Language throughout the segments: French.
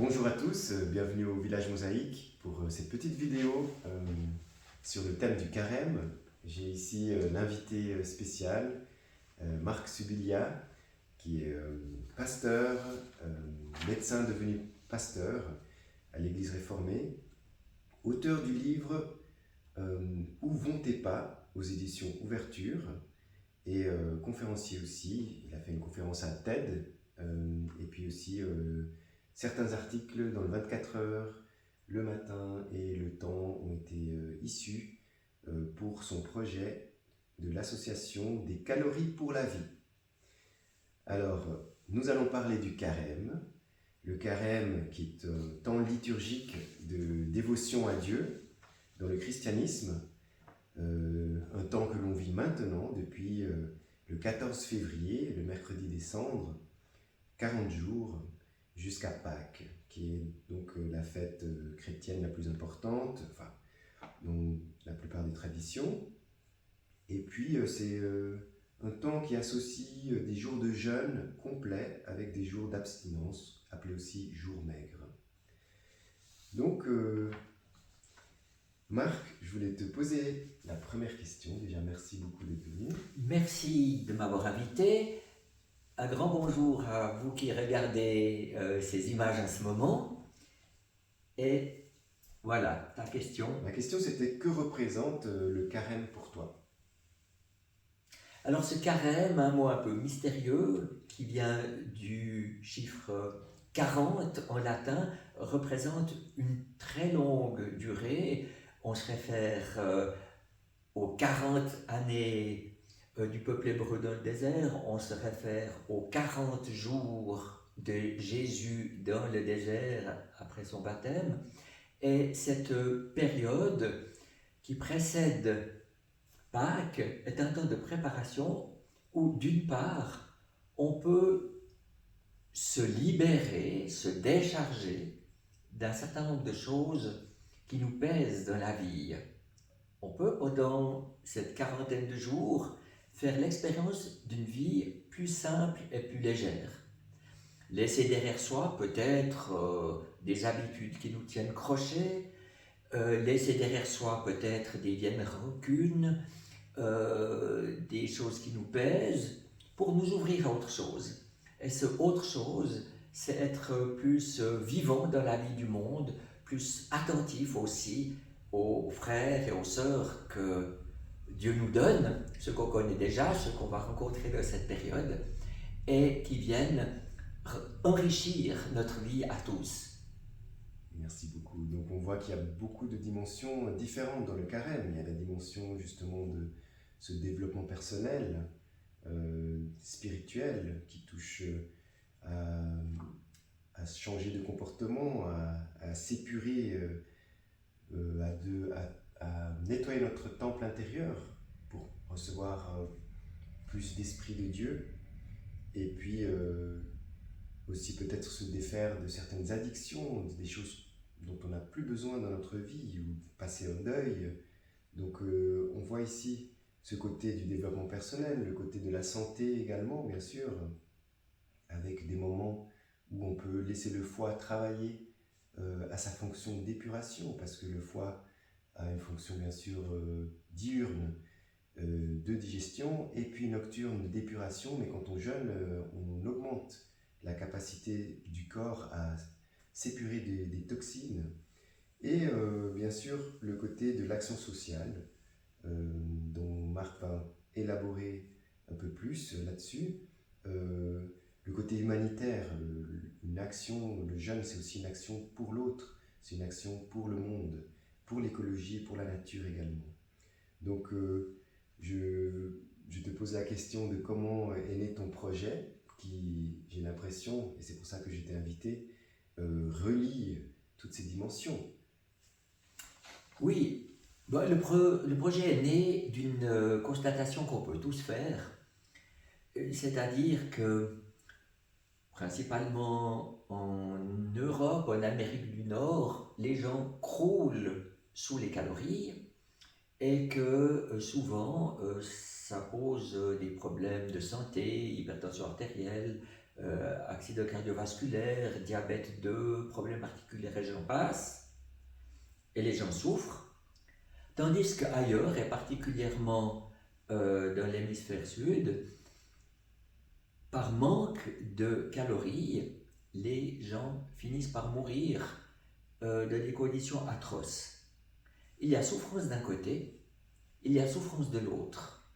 Bonjour à tous, bienvenue au Village Mosaïque pour cette petite vidéo sur le thème du carême. J'ai ici l'invité spécial, Marc Subilia, qui est pasteur, médecin devenu pasteur à l'Église réformée, auteur du livre Où vont tes pas aux éditions Ouverture et conférencier aussi. Il a fait une conférence à TED et puis aussi certains articles dans le 24 heures, le matin et le temps ont été issus pour son projet de l'association des calories pour la vie. Alors, nous allons parler du carême. Le carême qui est un temps liturgique de dévotion à Dieu dans le christianisme, un temps que l'on vit maintenant depuis le 14 février, le mercredi des cendres, 40 jours jusqu'à Pâques, qui est donc la fête chrétienne la plus importante, enfin, dans la plupart des traditions. Et puis c'est un temps qui associe des jours de jeûne complets avec des jours d'abstinence, appelés aussi jours maigres. Donc, Marc, je voulais te poser la première question. Déjà, merci beaucoup d'être venu. Merci de m'avoir invité. Un grand bonjour à vous qui regardez ces images en ce moment. Et voilà, ta question. Ma question, c'était que représente le carême pour toi? Alors ce carême, un mot un peu mystérieux qui vient du chiffre 40 en latin, représente une très longue durée. On se réfère aux 40 années du peuple hébreu dans le désert, on se réfère aux 40 jours de Jésus dans le désert après son baptême. Et cette période qui précède Pâques est un temps de préparation où, d'une part, on peut se libérer, se décharger d'un certain nombre de choses qui nous pèsent dans la vie. On peut, pendant cette quarantaine de jours, faire l'expérience d'une vie plus simple et plus légère. Laisser derrière soi peut-être des habitudes qui nous tiennent crochets, laisser derrière soi peut-être des vieilles rancunes, des choses qui nous pèsent, pour nous ouvrir à autre chose. Et ce autre chose, c'est être plus vivant dans la vie du monde, plus attentif aussi aux frères et aux sœurs que Dieu nous donne, ceux qu'on connaît déjà, ceux qu'on va rencontrer dans cette période, et qui viennent enrichir notre vie à tous. Merci beaucoup. Donc on voit qu'il y a beaucoup de dimensions différentes dans le carême. Il y a la dimension justement de ce développement personnel, spirituel, qui touche à changer de comportement, à s'épurer, à nettoyer notre temple intérieur pour recevoir plus d'esprit de Dieu. Et puis aussi peut-être se défaire de certaines addictions, des choses dont on n'a plus besoin dans notre vie, ou passer au deuil. Donc on voit ici ce côté du développement personnel, le côté de la santé également, bien sûr, avec des moments où on peut laisser le foie travailler à sa fonction d'épuration, parce que le foie a une fonction bien sûr diurne de digestion et puis nocturne d'épuration, mais quand on jeûne, on augmente la capacité du corps à s'épurer des toxines. Et bien sûr, le côté de l'action sociale, dont Marc va élaborer un peu plus là-dessus. Le côté humanitaire, une action, le jeûne, c'est aussi une action pour l'autre, c'est une action pour le monde, pour l'écologie, pour la nature également. Donc, je te pose la question de comment est né ton projet, qui, j'ai l'impression, et c'est pour ça que je t'ai invité, relie toutes ces dimensions. Oui, bon, le projet est né d'une constatation qu'on peut tous faire, c'est-à-dire que principalement en Europe, en Amérique du Nord, les gens croulent sous les calories et que souvent ça pose des problèmes de santé, hypertension artérielle, accident cardiovasculaire, diabète 2, problèmes particuliers et j'en passe. Et les gens souffrent. Tandis qu'ailleurs, et particulièrement dans l'hémisphère sud, par manque de calories, les gens finissent par mourir dans des conditions atroces. Il y a souffrance d'un côté, il y a souffrance de l'autre.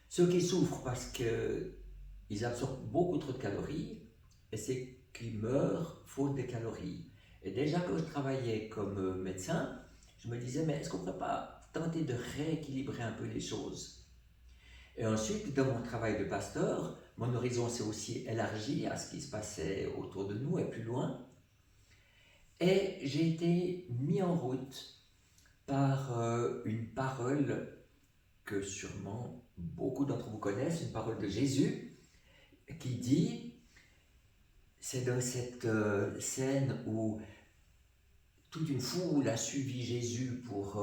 Ceux qui souffrent parce qu'ils absorbent beaucoup trop de calories, et c'est qu'ils meurent faute de calories. Et déjà quand je travaillais comme médecin, je me disais, mais est-ce qu'on ne pourrait pas tenter de rééquilibrer un peu les choses? Et ensuite, dans mon travail de pasteur, mon horizon s'est aussi élargi à ce qui se passait autour de nous et plus loin. Et j'ai été mis en route par une parole que sûrement beaucoup d'entre vous connaissent, une parole de Jésus, qui dit, c'est dans cette scène où toute une foule a suivi Jésus pour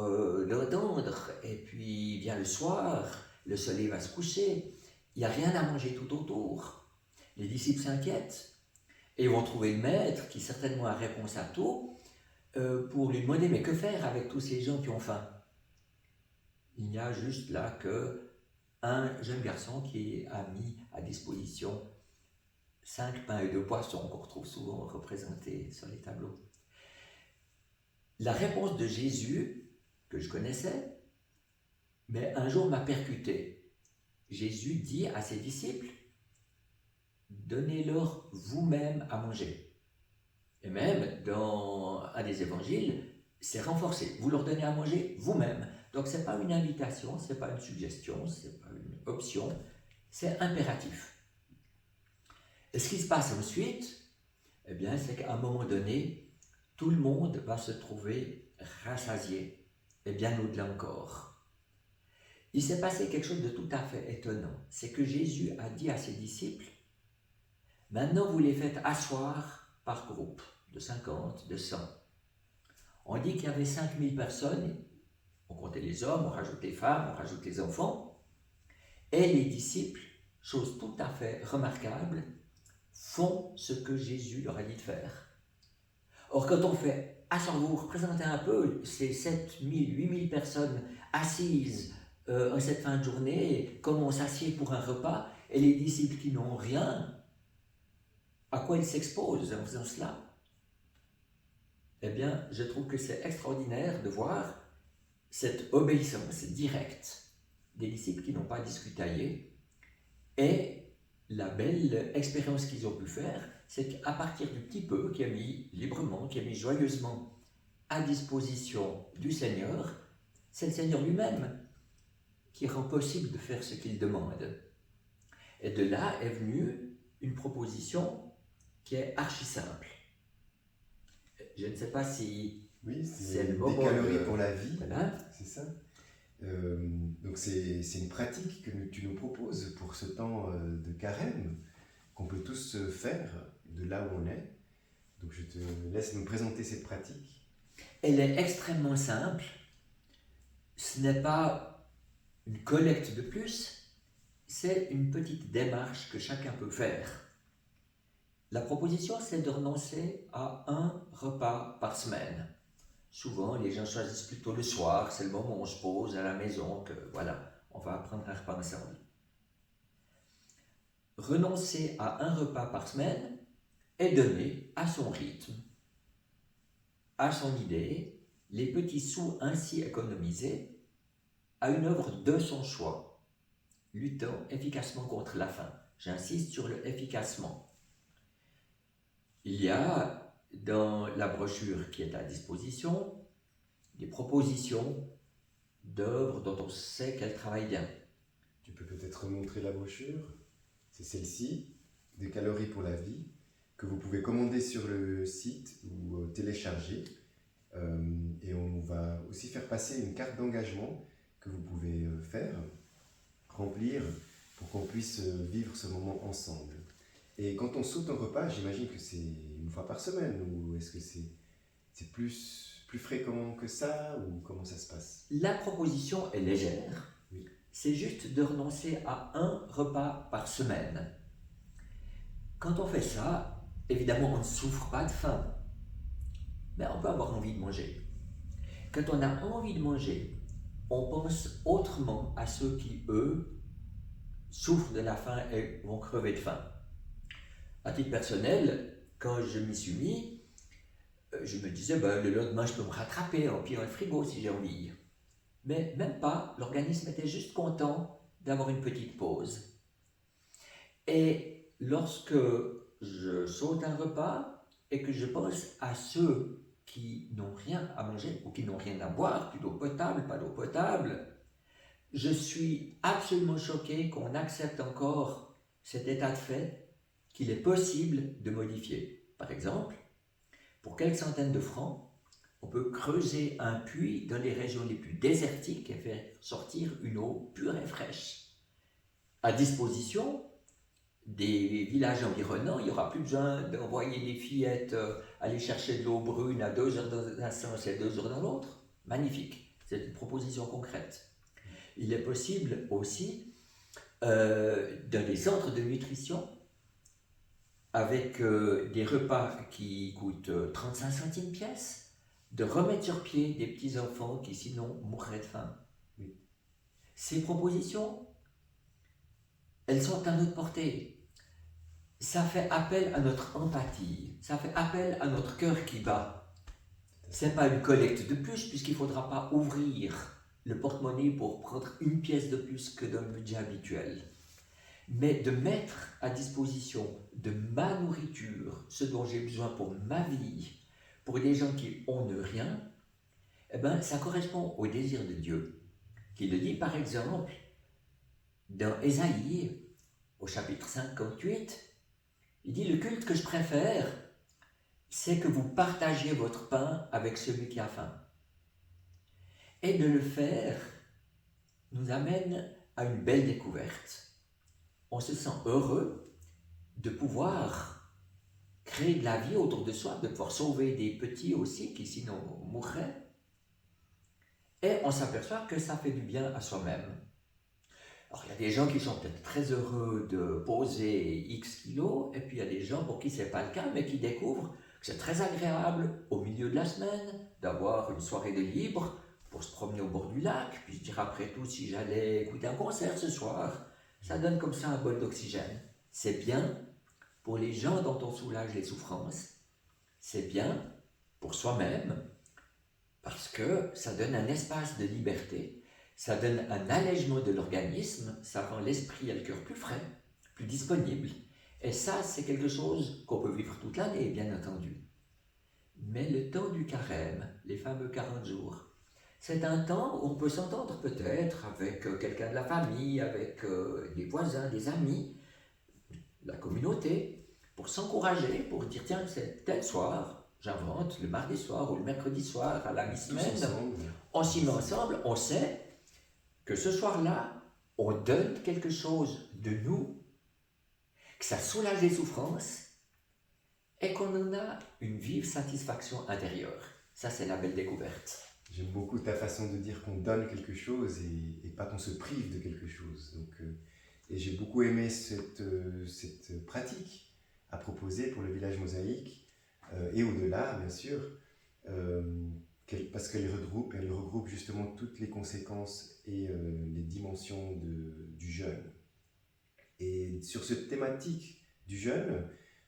l'entendre, et puis vient le soir, le soleil va se coucher, il n'y a rien à manger tout autour. Les disciples s'inquiètent, et vont trouver le maître, qui certainement a réponse à tout, pour lui demander, mais que faire avec tous ces gens qui ont faim? Il n'y a juste là qu'un jeune garçon qui a mis à disposition 5 pains et 2 poissons, qu'on retrouve souvent représentés sur les tableaux. La réponse de Jésus, que je connaissais, mais un jour m'a percuté. Jésus dit à ses disciples, donnez-leur vous-même à manger. Et même dans un des évangiles, c'est renforcé. Vous leur donnez à manger vous-même. Donc ce n'est pas une invitation, ce n'est pas une suggestion, ce n'est pas une option, c'est impératif. Et ce qui se passe ensuite, eh bien, c'est qu'à un moment donné, tout le monde va se trouver rassasié, et bien au-delà encore. Il s'est passé quelque chose de tout à fait étonnant. C'est que Jésus a dit à ses disciples, maintenant vous les faites asseoir par groupe, de 50, de 100. On dit qu'il y avait 5000 personnes, on comptait les hommes, on rajoute les femmes, on rajoute les enfants, et les disciples, chose tout à fait remarquable, font ce que Jésus leur a dit de faire. Or, quand on fait, vous représentez un peu ces 7000, 8000 personnes assises en cette fin de journée, comme on s'assied pour un repas, et les disciples qui n'ont rien, à quoi ils s'exposent en faisant cela? Eh bien, je trouve que c'est extraordinaire de voir cette obéissance directe des disciples qui n'ont pas discutaillé, et la belle expérience qu'ils ont pu faire, c'est qu'à partir du petit peu qui est mis librement, qui est mis joyeusement à disposition du Seigneur, c'est le Seigneur lui-même qui rend possible de faire ce qu'il demande. Et de là est venue une proposition qui est archi simple. Je ne sais pas si oui, c'est le moment des calories pour la vie, voilà. C'est ça. Donc c'est une pratique que tu nous proposes pour ce temps de carême, qu'on peut tous faire de là où on est. Donc je te laisse nous présenter cette pratique. Elle est extrêmement simple. Ce n'est pas une collecte de plus, c'est une petite démarche que chacun peut faire. La proposition, c'est de renoncer à un repas par semaine. Souvent, les gens choisissent plutôt le soir, c'est le moment où on se pose à la maison, que voilà, on va prendre un repas ensemble. Renoncer à un repas par semaine et donner à son rythme, à son idée, les petits sous ainsi économisés à une œuvre de son choix, luttant efficacement contre la faim. J'insiste sur le efficacement. Il y a dans la brochure qui est à disposition des propositions d'œuvres dont on sait qu'elles travaillent bien. Tu peux peut-être montrer la brochure. C'est celle-ci, des calories pour la vie, que vous pouvez commander sur le site ou télécharger. Et on va aussi faire passer une carte d'engagement que vous pouvez faire, remplir, pour qu'on puisse vivre ce moment ensemble. Et quand on saute un repas, j'imagine que c'est une fois par semaine, ou est-ce que c'est plus fréquent que ça, ou comment ça se passe? La proposition est légère. Oui. C'est juste de renoncer à un repas par semaine. Quand on fait ça, évidemment, on ne souffre pas de faim, mais on peut avoir envie de manger. Quand on a envie de manger, on pense autrement à ceux qui, eux, souffrent de la faim et vont crever de faim. À titre personnel, quand je m'y suis mis, je me disais, le lendemain, je peux me rattraper en pillant le frigo si j'ai envie. Mais même pas, l'organisme était juste content d'avoir une petite pause. Et lorsque je saute un repas et que je pense à ceux qui n'ont rien à manger ou qui n'ont rien à boire, plus d'eau potable, pas d'eau potable, je suis absolument choqué qu'on accepte encore cet état de fait qu'il est possible de modifier. Par exemple, pour quelques centaines de francs, on peut creuser un puits dans les régions les plus désertiques et faire sortir une eau pure et fraîche. À disposition des villages environnants, il n'y aura plus besoin d'envoyer des fillettes aller chercher de l'eau brune à 2 heures dans un sens et 2 heures dans l'autre. Magnifique, c'est une proposition concrète. Il est possible aussi, dans des centres de nutrition, avec des repas qui coûtent 35 centimes pièce, de remettre sur pied des petits-enfants qui sinon mourraient de faim. Oui. Ces propositions, elles sont à notre portée. Ça fait appel à notre empathie, ça fait appel à notre cœur qui bat. Ce n'est pas une collecte de plus, puisqu'il ne faudra pas ouvrir le porte-monnaie pour prendre une pièce de plus que dans le budget habituel. Mais de mettre à disposition de ma nourriture ce dont j'ai besoin pour ma vie, pour des gens qui ont rien, eh ben, ça correspond au désir de Dieu, qui le dit par exemple dans Ésaïe, au chapitre 58, il dit « Le culte que je préfère, c'est que vous partagiez votre pain avec celui qui a faim. » Et de le faire nous amène à une belle découverte. On se sent heureux de pouvoir créer de la vie autour de soi, de pouvoir sauver des petits aussi qui sinon mourraient. Et on s'aperçoit que ça fait du bien à soi-même. Alors il y a des gens qui sont peut-être très heureux de poser X kilos, et puis il y a des gens pour qui ce n'est pas le cas, mais qui découvrent que c'est très agréable au milieu de la semaine d'avoir une soirée de libre pour se promener au bord du lac, puis se dire après tout si j'allais écouter un concert ce soir, ça donne comme ça un bol d'oxygène. C'est bien pour les gens dont on soulage les souffrances, c'est bien pour soi-même, parce que ça donne un espace de liberté, ça donne un allègement de l'organisme, ça rend l'esprit et le cœur plus frais, plus disponibles. Et ça, c'est quelque chose qu'on peut vivre toute l'année, bien entendu. Mais le temps du carême, les fameux 40 jours, c'est un temps où on peut s'entendre peut-être avec quelqu'un de la famille, avec des voisins, des amis, la communauté, pour s'encourager, pour dire tiens, c'est tel soir, j'invente, le mardi soir ou le mercredi soir, à la mi-semaine, on s'y met ensemble, on sait que ce soir-là, on donne quelque chose de nous, que ça soulage les souffrances et qu'on en a une vive satisfaction intérieure. Ça, c'est la belle découverte. J'aime beaucoup ta façon de dire qu'on donne quelque chose et pas qu'on se prive de quelque chose. Donc, et j'ai beaucoup aimé cette pratique à proposer pour le village mosaïque et au-delà, bien sûr, parce qu'elle regroupe justement toutes les conséquences et les dimensions du jeûne. Et sur cette thématique du jeûne,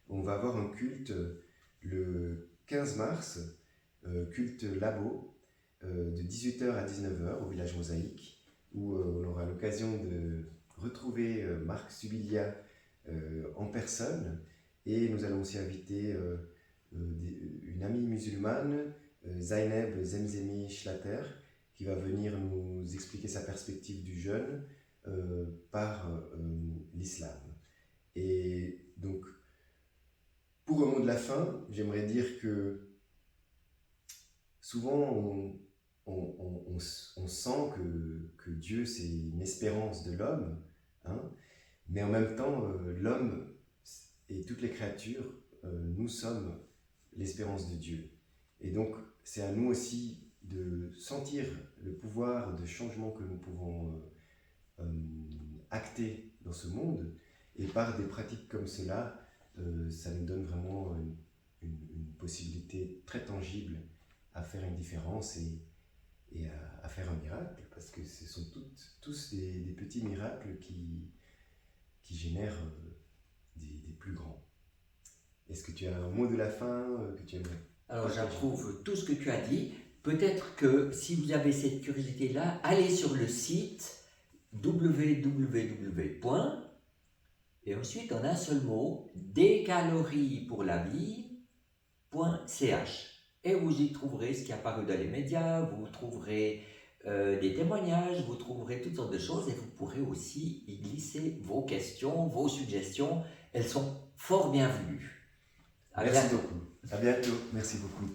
on va avoir un culte le 15 mars, culte Labo, de 18h à 19h au village mosaïque, où on aura l'occasion de retrouver Marc Subilia en personne, et nous allons aussi inviter une amie musulmane, Zaineb Zemzemi Schlatter, qui va venir nous expliquer sa perspective du jeûne par l'islam. Et donc, pour un mot de la fin, j'aimerais dire que souvent on sent que Dieu c'est une espérance de l'homme, hein, mais en même temps l'homme et toutes les créatures, nous sommes l'espérance de Dieu. Et donc c'est à nous aussi de sentir le pouvoir de changement que nous pouvons acter dans ce monde, et par des pratiques comme cela, ça nous donne vraiment une possibilité très tangible à faire une différence et à faire un miracle, parce que ce sont tous des petits miracles qui génèrent des plus grands. Est-ce que tu as un mot de la fin que tu aimerais? Alors j'approuve tout ce que tu as dit. Peut-être que si vous avez cette curiosité-là, allez sur le site www. Et ensuite en un seul mot, descaloriespourlavie.ch. Et vous y trouverez ce qui est apparu dans les médias, vous trouverez des témoignages, vous trouverez toutes sortes de choses et vous pourrez aussi y glisser vos questions, vos suggestions. Elles sont fort bienvenues. Merci beaucoup. À bientôt. Merci beaucoup.